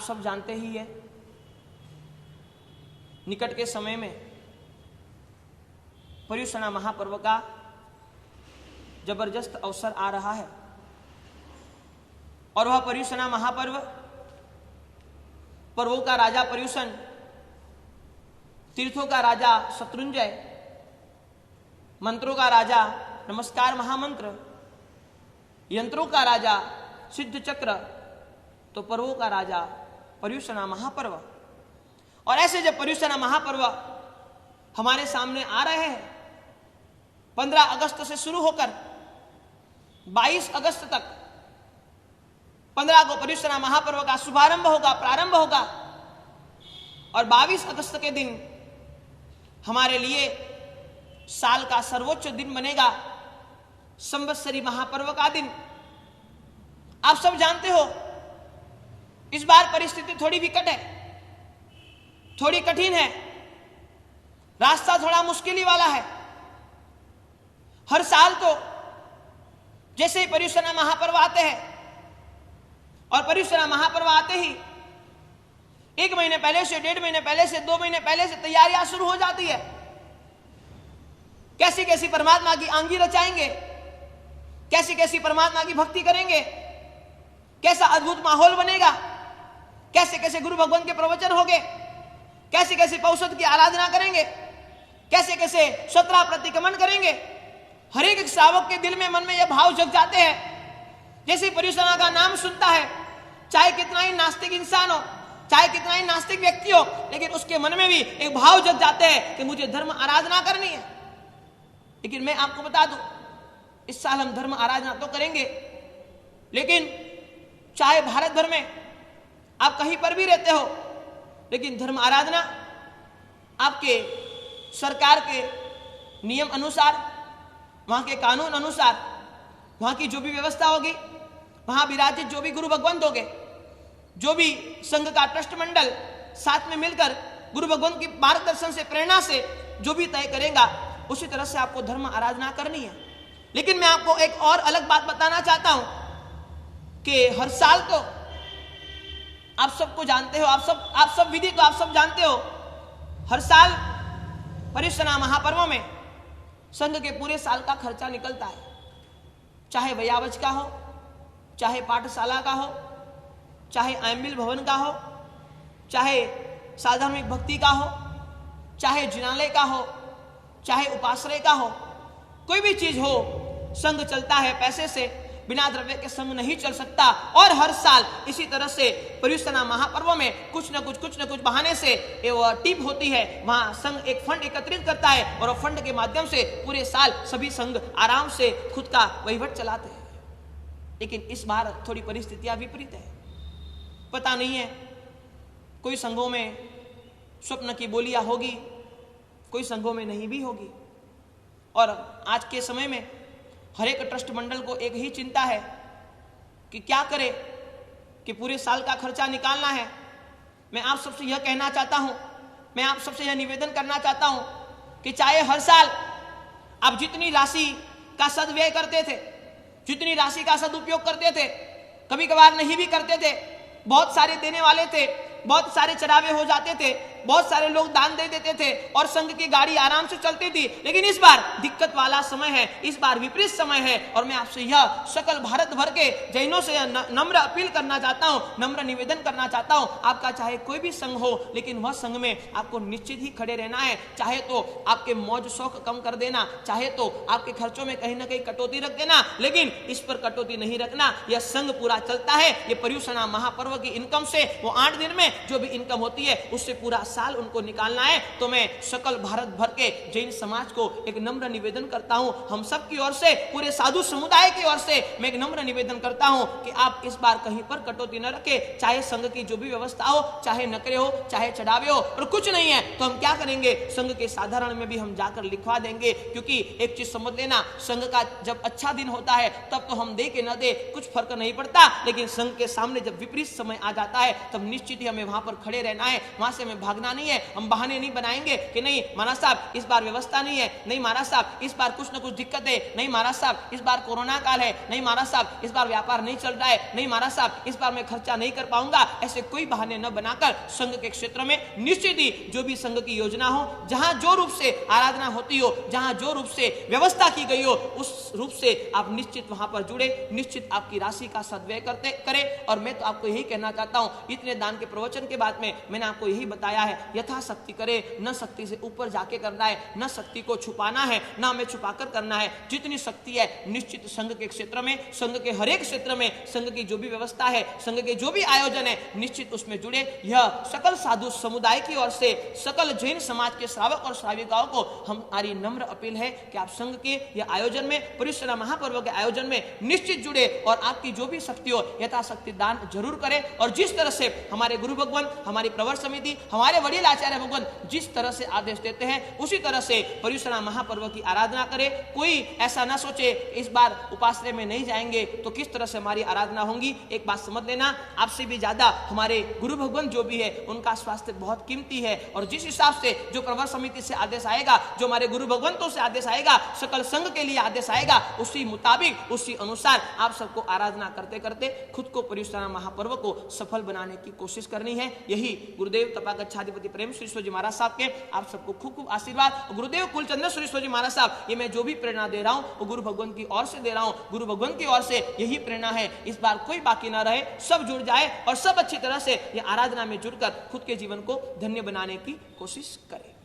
सब जानते ही है, निकट के समय में पर्युषणा महापर्व का जबरदस्त अवसर आ रहा है। और वह पर्युषणा महापर्व, पर्वों का राजा पर्युषण, तीर्थों का राजा शत्रुंजय, मंत्रों का राजा नमस्कार महामंत्र, यंत्रों का राजा सिद्ध चक्र, तो पर्वों का राजा पर्युषणा महापर्व। और ऐसे जब पर्युषणा महापर्व हमारे सामने आ रहे हैं, 15 अगस्त से शुरू होकर 22 अगस्त तक, 15 को पर्युषणा महापर्व का शुभारंभ होगा, प्रारंभ होगा, और 22 अगस्त के दिन हमारे लिए साल का सर्वोच्च दिन बनेगा, संवत्सरी महापर्व का दिन। आप सब जानते हो इस बार परिस्थिति थोड़ी विकट है, थोड़ी कठिन है, रास्ता थोड़ा मुश्किल वाला है। हर साल तो जैसे ही पर्युषणा महापर्व आते हैं, और पर्युषणा महापर्व आते ही 1 महीने पहले से, 1.5 महीने पहले से, 2 महीने पहले से तैयारियां शुरू हो जाती है। कैसी कैसी परमात्मा की आंगी रचाएंगे, कैसी कैसी परमात्मा की भक्ति करेंगे, कैसा अद्भुत माहौल बनेगा, कैसे कैसे गुरु भगवान के प्रवचन होंगे, कैसे कैसे पौषध की आराधना करेंगे, कैसे कैसे सत्रह प्रतिक्रमण करेंगे। हर एक श्रावक के दिल में, मन में यह भाव जग जाते हैं। जैसे पर्युषणा का नाम सुनता है, चाहे कितना ही नास्तिक इंसान हो, चाहे कितना ही नास्तिक व्यक्ति हो, लेकिन उसके मन में भी एक भाव जग जाते हैं कि मुझे धर्म आराधना करनी है। लेकिन मैं आपको बता दूं, इस साल हम धर्म आराधना तो करेंगे, लेकिन चाहे भारत भर में आप कहीं पर भी रहते हो, लेकिन धर्म आराधना आपके सरकार के नियम अनुसार, वहां के कानून अनुसार, वहां की जो भी व्यवस्था होगी, वहां विराजित जो भी गुरु भगवंत होंगे, जो भी संघ का ट्रस्ट मंडल साथ में मिलकर गुरु भगवंत की मार्गदर्शन से, प्रेरणा से जो भी तय करेगा, उसी तरह से आपको धर्म आराधना करनी है। लेकिन मैं आपको एक और अलग बात बताना चाहता हूं कि हर साल तो आप सबको जानते हो, आप सब विधि तो आप सब जानते हो, हर साल पर्युषणा महापर्व में संघ के पूरे साल का खर्चा निकलता है। चाहे वयावज का हो, चाहे पाठशाला का हो, चाहे आयमिल भवन का हो, चाहे साधार्मिक भक्ति का हो, चाहे जिनालय का हो, चाहे उपाश्रय का हो, कोई भी चीज हो, संघ चलता है पैसे से, बिना द्रव्य के संघ नहीं चल सकता। और हर साल इसी तरह से पर्युषणा महापर्व में कुछ न कुछ बहाने से टिप होती है, वहां संघ एक फंड एकत्रित करता है, और फंड के माध्यम से पूरे साल सभी संघ आराम से खुद का वहीवट चलाते हैं। लेकिन इस बार थोड़ी परिस्थितियां विपरीत है। पता नहीं है, कोई संघों में स्वप्न की बोलियां होगी, कोई संघों में नहीं भी होगी। और आज के समय में हर एक ट्रस्ट मंडल को एक ही चिंता है कि क्या करे, कि पूरे साल का खर्चा निकालना है। मैं आप सबसे यह कहना चाहता हूं, मैं आप सबसे यह निवेदन करना चाहता हूं कि चाहे हर साल आप जितनी राशि का सदव्यय करते थे, जितनी राशि का सदुपयोग करते थे, कभी कभार नहीं भी करते थे, बहुत सारे देने वाले थे, बहुत सारे चढ़ावे हो जाते थे, बहुत सारे लोग दान दे देते थे, और संघ की गाड़ी आराम से चलती थी। लेकिन इस बार दिक्कत वाला समय है, इस बार विपरीत समय है। और मैं आपसे यह सकल भारत भर के जैनों से नम्र अपील करना चाहता हूं, नम्र निवेदन करना चाहता हूं, आपका चाहे कोई भी संघ हो, लेकिन वह संघ में आपको निश्चित ही खड़े रहना है। चाहे तो आपके मौज शौक कम कर देना, चाहे तो आपके खर्चों में कहीं ना कहीं कटौती रख देना, लेकिन इस पर कटौती नहीं रखना। यह संघ पूरा चलता है, ये पर्युषणा महापर्व की इनकम से, वो 8 दिन में जो भी इनकम होती है उससे पूरा साल उनको निकालना है। तो मैं सकल भारत भर के जैन समाज को एक नम्र निवेदन करता हूं, हम सब की ओर से, पूरे साधु समुदाय की ओर से मैं एक नम्र निवेदन करता हूं कि आप इस बार कहीं पर कटौती न रखें। चाहे संघ की जो भी व्यवस्था हो, चाहे नकरे हो, चाहे चढ़ावे हो, और कुछ नहीं है तो हम क्या करेंगे, संघ के साधारण में भी हम जाकर लिखवा देंगे। क्योंकि एक चीज समझ लेना, संघ का जब अच्छा दिन होता है तब तो हम दे के न दे कुछ फर्क नहीं पड़ता, लेकिन संघ के सामने जब विपरीत समय आ जाता है तब निश्चित ही हमें वहां पर खड़े रहना है, वहां से हमें भाग भागना नहीं है, हम बहाने नहीं बनाएंगे कि नहीं महाराज साहब इस बार व्यवस्था नहीं है, नहीं महाराज साहब इस बार कुछ ना कुछ दिक्कत है, नहीं महाराज साहब इस बार कोरोना काल है, नहीं महाराज साहब इस बार व्यापार नहीं चल रहा है, नहीं महाराज साहब इस बार मैं खर्चा नहीं कर पाऊंगा। ऐसे कोई बहाने न बनाकर संघ के क्षेत्र में निश्चित ही जो भी संघ की योजना हो, जहां जो रूप से आराधना होती हो, जहां जो रूप से व्यवस्था की गई हो, उस रूप से आप निश्चित वहां पर जुड़े, निश्चित आपकी राशि का सद्व्यय करते करें। और मैं तो आपको यही कहना चाहता हूं, इतने दान के प्रवचन के बाद में मैंने आपको यही बताया है, यथाशक्ति करे, न शक्ति से ऊपर जाके करना है, न शक्ति को छुपाना है, न हमें छुपाकर करना है। जितनी शक्ति है निश्चित संघ के क्षेत्र में, संघ के हर एक क्षेत्र में, संघ की जो भी व्यवस्था है, संघ के जो भी आयोजन है, निश्चित उसमें जुड़े। यह सकल साधु समुदाय की ओर से सकल जैन समाज के श्रावक और श्राविकाओं को हमारी नम्र अपील है कि आप संघ के यह आयोजन में, परिश्रम महापर्व के आयोजन में निश्चित जुड़े और आपकी जो भी शक्ति हो यथाशक्ति दान जरूर करें। और जिस तरह से हमारे गुरु भगवान, हमारी प्रवर समिति, हमारे वडील आचार्य भगवान जिस तरह से आदेश देते हैं, उसी तरह से परिश्रम महापर्व की आराधना करें। कोई ऐसा ना सोचे इस बार उपाश्रय में नहीं जाएंगे तो किस तरह से हमारी आराधना होगी। एक बात समझ लेना, आपसे भी ज्यादा हमारे गुरु भगवान जो भी है उनका स्वास्थ्य बहुत कीमती है। और जिस हिसाब से जो प्रवर समिति से आदेश आएगा, जो हमारे गुरु भगवंतों से आदेश आएगा, सकल संघ के लिए आदेश आएगा, उसी मुताबिक उसी अनुसार आप सबको आराधना करते करते खुद को परिश्रम महापर्व को सफल बनाने की कोशिश करनी है। यही गुरुदेव तपागच्छाधिपति प्रेम श्री जी महाराज साहब के आप सबको खूब खूब आशीर्वाद। गुरुदेव कुलचंद्र श्री जी महाराज साहब, ये मैं जो भी प्रेरणा दे रहा हूँ वो गुरु भगवान की ओर से दे रहा हूँ, गुरु भगवान की ओर से यही प्रेरणा है। इस बार कोई बाकी ना रहे, सब जुड़ जाए और सब अच्छी तरह से ये आराधना में जुड़कर खुद के जीवन को धन्य बनाने की कोशिश करें।